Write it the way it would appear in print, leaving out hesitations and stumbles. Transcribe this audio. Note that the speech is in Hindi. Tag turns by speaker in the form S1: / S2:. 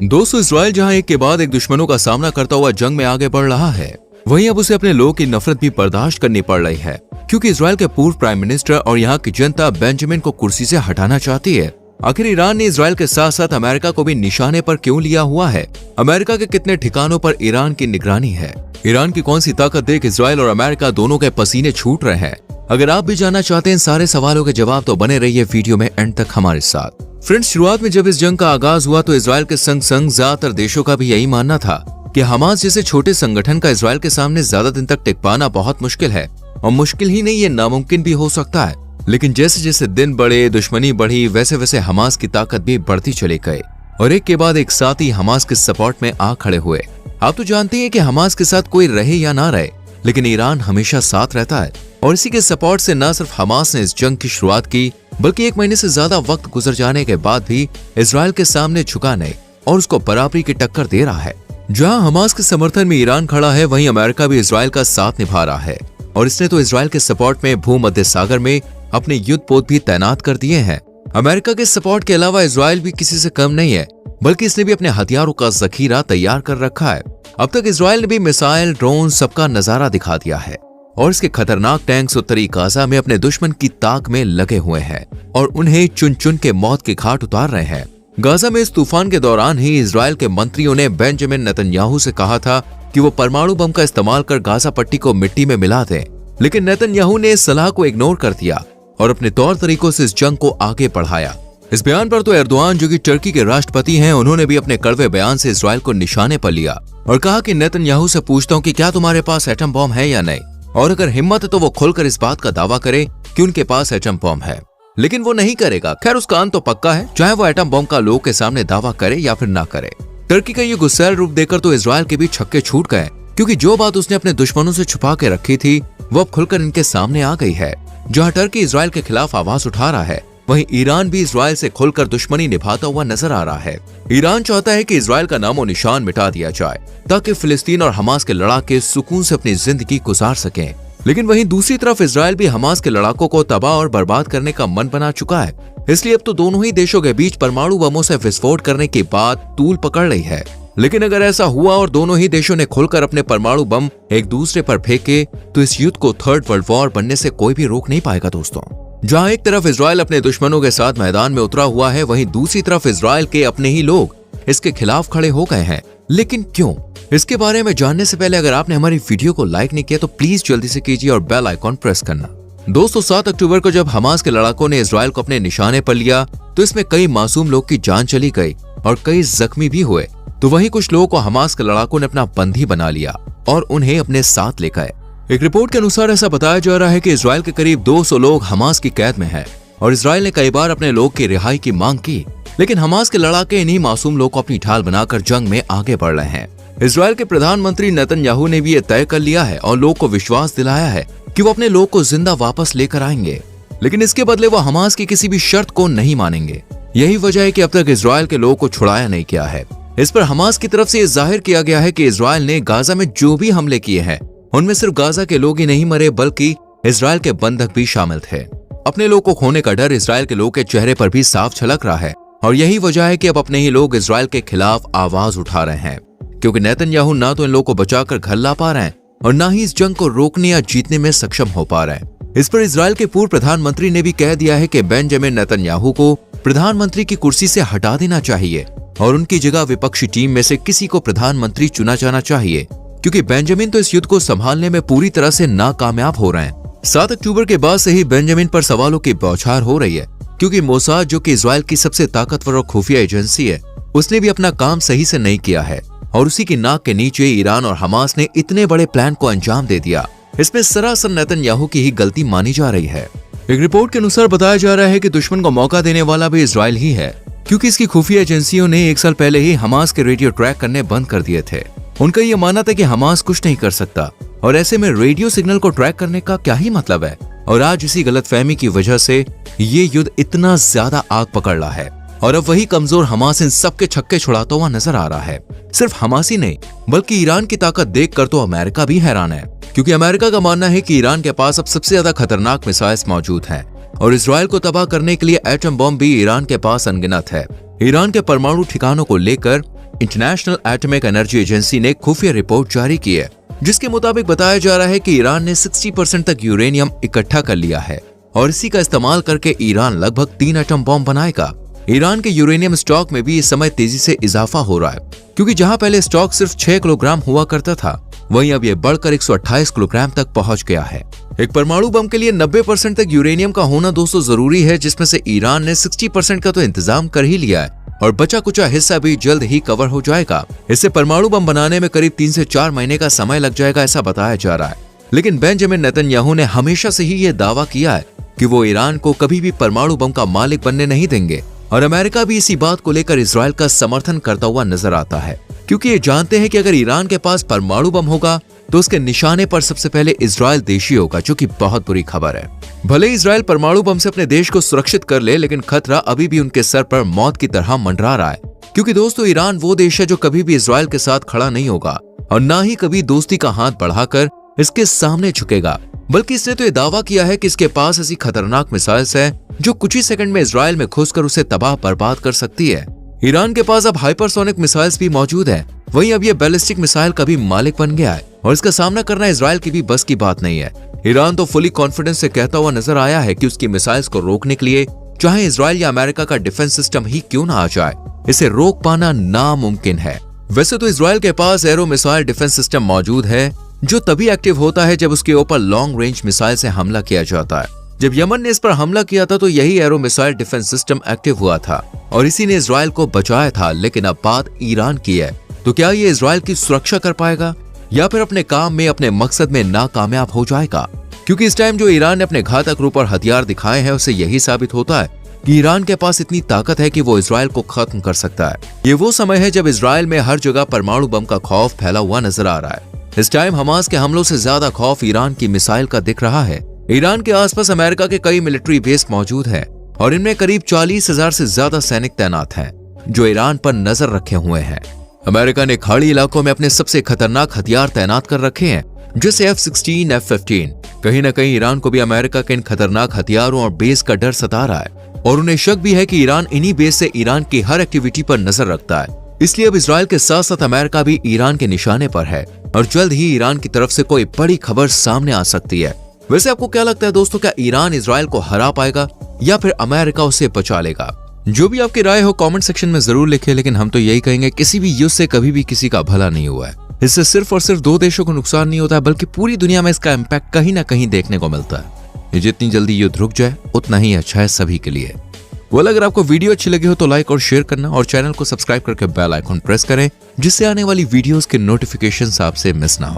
S1: दोस्तों, इजराइल जहां एक के बाद एक दुश्मनों का सामना करता हुआ जंग में आगे बढ़ रहा है, वहीं अब उसे अपने लोगों की नफरत भी बर्दाश्त करनी पड़ रही है, क्योंकि इजराइल के पूर्व प्राइम मिनिस्टर और यहाँ की जनता बेंजामिन को कुर्सी से हटाना चाहती है। आखिर ईरान ने इजराइल के साथ साथ अमेरिका को भी निशाने पर क्यों लिया हुआ है? अमेरिका के कितने ठिकानों पर ईरान की निगरानी है? ईरान की कौन सी ताकत देख इजराइल और अमेरिका दोनों के पसीने छूट रहे हैं? अगर आप भी जानना चाहते हैं इन सारे सवालों के जवाब, तो बने रहिए वीडियो में एंड तक हमारे साथ। फ्रेंड्स, शुरुआत में जब इस जंग का आगाज हुआ तो इजराइल के संग संग ज्यादातर देशों का भी यही मानना था कि हमास जैसे छोटे संगठन का इजराइल के सामने ज्यादा दिन तक टिक पाना बहुत मुश्किल है, और मुश्किल ही नहीं, ये नामुमकिन भी हो सकता है। लेकिन जैसे जैसे दिन बढ़े, दुश्मनी बढ़ी, वैसे वैसे हमास की ताकत भी बढ़ती चली गई और एक के बाद एक साथी हमास के सपोर्ट में आ खड़े हुए। आप तो जानते हैं कि हमास के साथ कोई रहे या ना रहे, लेकिन ईरान हमेशा साथ रहता है, और इसी के सपोर्ट से न सिर्फ हमास ने इस जंग की शुरुआत की, बल्कि 1 महीने से ज्यादा वक्त गुजर जाने के बाद भी इजराइल के सामने झुका नहीं और उसको बराबरी की टक्कर दे रहा है। जहां हमास के समर्थन में ईरान खड़ा है, वहीं अमेरिका भी इजराइल का साथ निभा रहा है, और इसने तो इजराइल के सपोर्ट में भूमध्य सागर में अपने युद्ध पोत भी तैनात कर दिए हैं। अमेरिका के सपोर्ट के अलावा इजराइल भी किसी से कम नहीं है, बल्कि इसने भी अपने हथियारों का जखीरा तैयार कर रखा है। अब तक इजराइल ने भी मिसाइल, ड्रोन सबका नजारा दिखा दिया है, और इसके खतरनाक टैंक्स उत्तरी गाजा में अपने दुश्मन की ताक में लगे हुए हैं और उन्हें चुन चुन के मौत के घाट उतार रहे हैं। गाजा में इस तूफान के दौरान ही इजराइल के मंत्रियों ने बेंजामिन नेतन्याहू से कहा था कि वो परमाणु बम का इस्तेमाल कर गाजा पट्टी को मिट्टी में मिला दें, लेकिन नेतन्याहू ने इस सलाह को इग्नोर कर दिया और अपने तौर तरीकों से इस जंग को आगे बढ़ाया। इस बयान पर तो एर्दोआन, जो कि टर्की के राष्ट्रपति हैं, उन्होंने भी अपने कड़वे बयान से इजराइल को निशाने पर लिया और कहा कि नेतन्याहू से पूछता हूं कि क्या तुम्हारे पास एटम बम है या नहीं, और अगर हिम्मत है तो वो खुलकर इस बात का दावा करे कि उनके पास एटम बम है। लेकिन वो नहीं करेगा। खैर, उसका अंत तो पक्का है, चाहे वो एटम बम का लोगों के सामने दावा करे या फिर ना करे। टर्की का ये गुस्सैल रूप देखकर तो इजराइल के भी छक्के छूट गए, क्योंकि जो बात उसने अपने दुश्मनों से छुपा के रखी थी वो अब खुलकर इनके सामने आ गई है। जहां टर्की इजराइल के खिलाफ आवाज उठा रहा है, वहीं ईरान भी इजराइल से खुलकर दुश्मनी निभाता हुआ नजर आ रहा है। ईरान चाहता है कि इजराइल का नामो निशान मिटा दिया जाए, ताकि फिलिस्तीन और हमास के लड़ाके सुकून से अपनी जिंदगी गुजार सकें। लेकिन वहीं दूसरी तरफ इजराइल भी हमास के लड़ाकों को तबाह और बर्बाद करने का मन बना चुका है, इसलिए अब तो दोनों ही देशों के बीच परमाणु बमों से विस्फोट करने की बात तूल पकड़ रही है। लेकिन अगर ऐसा हुआ और दोनों ही देशों ने खुलकर अपने परमाणु बम एक दूसरे पर फेंके, तो इस युद्ध को थर्ड वर्ल्ड वॉर बनने से कोई भी रोक नहीं पाएगा। दोस्तों, जहां एक तरफ इजराइल अपने दुश्मनों के साथ मैदान में उतरा हुआ है, वहीं दूसरी तरफ इजराइल के अपने ही लोग इसके खिलाफ खड़े हो गए हैं। लेकिन क्यों? इसके बारे में जानने से पहले अगर आपने हमारी वीडियो को लाइक नहीं किया तो प्लीज जल्दी से कीजिए और बेल आइकॉन प्रेस करना। दोस्तों, 7 अक्टूबर को जब हमास के लड़ाकों ने इजराइल को अपने निशाने पर लिया, तो इसमें कई मासूम लोग की जान चली गई और कई जख्मी भी हुए। तो वहीं कुछ लोगों को हमास के लड़ाकों ने अपना बंदी बना लिया और उन्हें अपने साथ ले गए। एक रिपोर्ट के अनुसार ऐसा बताया जा रहा है कि इजराइल के करीब 200 लोग हमास की कैद में हैं और इजराइल ने कई बार अपने लोग की रिहाई की मांग की, लेकिन हमास के लड़ाके इन्हीं मासूम लोग को अपनी ढाल बनाकर जंग में आगे बढ़ रहे हैं। इजराइल के प्रधानमंत्री नेतन्याहू ने भी ये तय कर लिया है और लोग को विश्वास दिलाया है कि वो अपने लोग को जिंदा वापस लेकर आएंगे, लेकिन इसके बदले वो हमास की किसी भी शर्त को नहीं मानेंगे। यही वजह है कि अब तक इजराइल के लोगों को छुड़ाया नहीं गया है। इस पर हमास की तरफ से ये जाहिर किया गया है कि इजराइल ने गाजा में जो भी हमले किए हैं, उनमें सिर्फ गाजा के लोग ही नहीं मरे, बल्कि इजराइल के बंधक भी शामिल थे। अपने लोग को खोने का डर इजराइल के लोग के चेहरे पर भी साफ झलक रहा है, और यही वजह है कि अब अपने ही लोग इजराइल के खिलाफ आवाज उठा रहे हैं, क्योंकि नेतन्याहू ना तो इन लोगों को बचाकर घर ला पा रहे हैं और ना ही इस जंग को रोकने या जीतने में सक्षम हो पा रहे हैं। इस पर इजराइल के पूर्व प्रधानमंत्री ने भी कह दिया है कि बेंजामिन नेतन्याहू को प्रधानमंत्री की कुर्सी से हटा देना चाहिए और उनकी जगह विपक्षी टीम में से किसी को प्रधानमंत्री चुना जाना चाहिए, क्योंकि बेंजामिन तो इस युद्ध को संभालने में पूरी तरह से नाकामयाब हो रहे हैं। 7 अक्टूबर के बाद से ही बेंजामिन पर सवालों की बौछार हो रही है, क्योंकि मोसाद, जो कि इजराइल की सबसे ताकतवर और खुफिया एजेंसी है, उसने भी अपना काम सही से नहीं किया है और उसी की नाक के नीचे ईरान और हमास ने इतने बड़े प्लान को अंजाम दे दिया। इसमें सरासर नेतन्याहू की ही गलती मानी जा रही है। एक रिपोर्ट के अनुसार बताया जा रहा है कि दुश्मन को मौका देने वाला भी इजराइल ही है, क्योंकि इसकी खुफिया एजेंसियों ने 1 साल पहले ही हमास के रेडियो ट्रैक करने बंद कर दिए थे। उनका ये मानना था कि हमास कुछ नहीं कर सकता, और ऐसे में रेडियो सिग्नल को ट्रैक करने का क्या ही मतलब है। और आज इसी गलतफहमी की वजह से ये युद्ध इतना ज्यादा आग पकड़ रहा है, और अब वही कमजोर हमास इन सबके छक्के छुड़ाता हुआ नजर आ रहा है। सिर्फ हमास ही नहीं, बल्कि ईरान की ताकत देखकर तो अमेरिका भी हैरान है, क्योंकि अमेरिका का मानना है कि ईरान के पास अब सबसे ज्यादा खतरनाक मिसाइल्स मौजूद हैं और इजराइल को तबाह करने के लिए एटम बम भी ईरान के पास अनगिनत है। ईरान के परमाणु ठिकानों को लेकर इंटरनेशनल एटॉमिक एनर्जी एजेंसी ने खुफिया रिपोर्ट जारी की है, जिसके मुताबिक बताया जा रहा है कि ईरान ने 60% तक यूरेनियम इकट्ठा कर लिया है और इसी का इस्तेमाल करके ईरान लगभग 3 एटम बॉम्ब बनाएगा। ईरान के यूरेनियम स्टॉक में भी इस समय तेजी से इजाफा हो रहा है, क्योंकि जहां पहले स्टॉक सिर्फ 6 किलोग्राम हुआ करता था, वहीं अब ये बढ़कर 128 किलोग्राम तक पहुंच गया है। एक परमाणु बम के लिए 90% तक यूरेनियम का होना दोस्तों जरूरी है, जिसमें से ईरान ने 60% का तो इंतजाम कर ही लिया है और बचा कुचा हिस्सा भी जल्द ही कवर हो जाएगा। इससे परमाणु बम बनाने में करीब 3 से 4 महीने का समय लग जाएगा, ऐसा बताया जा रहा है। लेकिन बेंजामिन नेतन्याहू ने हमेशा से ही ये दावा किया है कि वो ईरान को कभी भी परमाणु बम का मालिक बनने नहीं देंगे और अमेरिका भी इसी बात को लेकर इजराइल का समर्थन करता हुआ नजर आता है, क्योंकि ये जानते हैं कि अगर ईरान के पास परमाणु बम होगा तो उसके निशाने पर सबसे पहले इजराइल देश ही होगा, जो कि बहुत बुरी खबर है। भले इजराइल परमाणु बम से अपने देश को सुरक्षित कर ले, लेकिन खतरा अभी भी उनके सर पर मौत की तरह मंडरा रहा है, क्योंकि दोस्तों ईरान वो देश है जो कभी भी इजराइल के साथ खड़ा नहीं होगा और ना ही कभी दोस्ती का हाथ बढ़ाकर इसके सामने झुकेगा, बल्कि इसने तो ये दावा किया है कि इसके पास ऐसी खतरनाक मिसाइल्स है जो कुछ ही सेकंड में इजराइल में घुसकर उसे तबाह बर्बाद कर सकती है। ईरान के पास अब हाइपरसोनिक मिसाइल्स भी मौजूद है, वहीं अब ये बैलिस्टिक मिसाइल का भी मालिक बन गया है और इसका सामना करना इजराइल की भी बस की बात नहीं है। ईरान तो फुली कॉन्फिडेंस से कहता हुआ नजर आया है कि उसकी मिसाइल्स को रोकने के लिए चाहे इजराइल या अमेरिका का डिफेंस सिस्टम ही क्यों ना आ जाए, इसे रोक पाना नामुमकिन है। वैसे तो इजराइल के पास एरो मिसाइल डिफेंस सिस्टम मौजूद है, जो तभी एक्टिव होता है जब उसके ऊपर लॉन्ग रेंज मिसाइल से हमला किया जाता है। जब यमन ने इस पर हमला किया था तो यही arrow missile defence system active हुआ था और इसी ने इजराइल को बचाया था। लेकिन अब बात ईरान की है, तो क्या ये इजराइल की सुरक्षा कर पाएगा या फिर अपने काम में, अपने मकसद में नाकामयाब हो जाएगा? क्योंकि इस टाइम जो ईरान ने अपने घातक रूप और हथियार दिखाए हैं, उससे यही साबित होता है कि ईरान के पास इतनी ताकत है कि वो इजराइल को खत्म कर सकता है। ये वो समय है जब इजराइल में हर जगह परमाणु बम का खौफ फैला हुआ नजर आ रहा है। इस टाइम हमास के हमलों से ज्यादा खौफ ईरान की मिसाइल का दिख रहा है। ईरान के आसपास अमेरिका के कई मिलिट्री बेस मौजूद हैं और इनमें करीब 40,000 से ज्यादा सैनिक तैनात हैं, जो ईरान पर नजर रखे हुए हैं। अमेरिका ने खाड़ी इलाकों में अपने सबसे खतरनाक हथियार तैनात कर रखे हैं, जैसे F-16, F-15। कहीं न कहीं ईरान को भी अमेरिका के इन खतरनाक हथियारों और बेस का डर सता रहा है और उन्हें शक भी है कि ईरान इन्हीं बेस से ईरान की हर एक्टिविटी पर नजर रखता है। इसलिए अब इजराइल के साथ साथ अमेरिका भी ईरान के निशाने पर है और जल्द ही ईरान की तरफ से कोई बड़ी खबर सामने आ सकती है। वैसे आपको क्या लगता है दोस्तों, क्या ईरान इजराइल को हरा पाएगा या फिर अमेरिका उसे बचा लेगा? जो भी आपकी राय हो कमेंट सेक्शन में जरूर लिखें। लेकिन हम तो यही कहेंगे, किसी भी युद्ध से कभी भी किसी का भला नहीं हुआ है। इससे सिर्फ और सिर्फ 2 देशों को नुकसान नहीं होता है, बल्कि पूरी दुनिया में इसका इम्पैक्ट कहीं ना कहीं देखने को मिलता है। ये जितनी जल्दी युद्ध रुक जाए उतना ही अच्छा है सभी के लिए। अगर आपको वीडियो अच्छी लगी हो तो लाइक और शेयर करना और चैनल को सब्सक्राइब करके बेल आइकन प्रेस करें, जिससे आने वाली वीडियोस के नोटिफिकेशंस आपसे मिस ना हो।